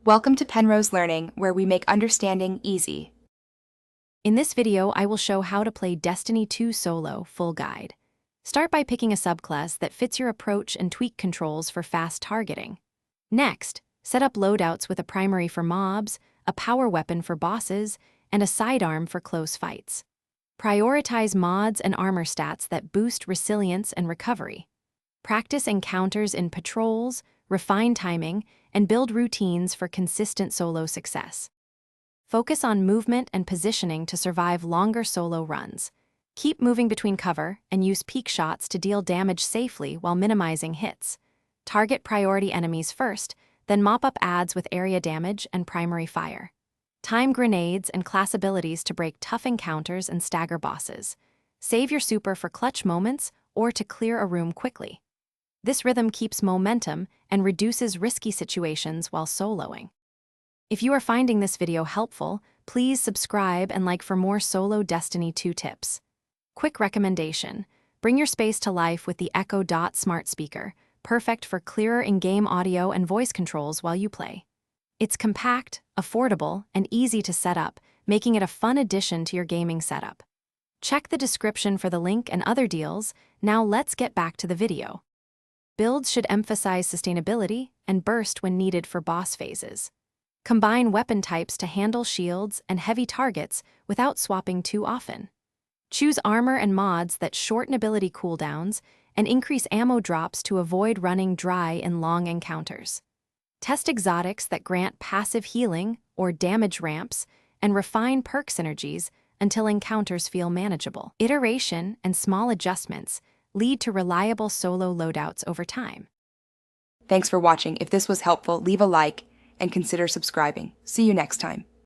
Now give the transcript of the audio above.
Welcome to Penrose Learning, where we make understanding easy. In this video, I will show how to play Destiny 2 Solo full guide. Start by picking a subclass that fits your approach and tweak controls for fast targeting. Next, set up loadouts with a primary for mobs, a power weapon for bosses, and a sidearm for close fights. Prioritize mods and armor stats that boost resilience and recovery. Practice encounters in patrols, refine timing, and build routines for consistent solo success. Focus on movement and positioning to survive longer solo runs. Keep moving between cover and use peek shots to deal damage safely while minimizing hits. Target priority enemies first, then mop up adds with area damage and primary fire. Time grenades and class abilities to break tough encounters and stagger bosses. Save your super for clutch moments or to clear a room quickly. This rhythm keeps momentum and reduces risky situations while soloing. If you are finding this video helpful, please subscribe and like for more solo Destiny 2 tips. Quick recommendation: bring your space to life with the Echo Dot smart speaker, perfect for clearer in-game audio and voice controls while you play. It's compact, affordable, and easy to set up, making it a fun addition to your gaming setup. Check the description for the link and other deals. Now let's get back to the video. Builds should emphasize sustainability and burst when needed for boss phases. Combine weapon types to handle shields and heavy targets without swapping too often. Choose armor and mods that shorten ability cooldowns and increase ammo drops to avoid running dry in long encounters. Test exotics that grant passive healing or damage ramps and refine perk synergies until encounters feel manageable. Iteration and small adjustments lead to reliable solo loadouts over time. Thanks for watching. If this was helpful, leave a like and consider subscribing. See you next time.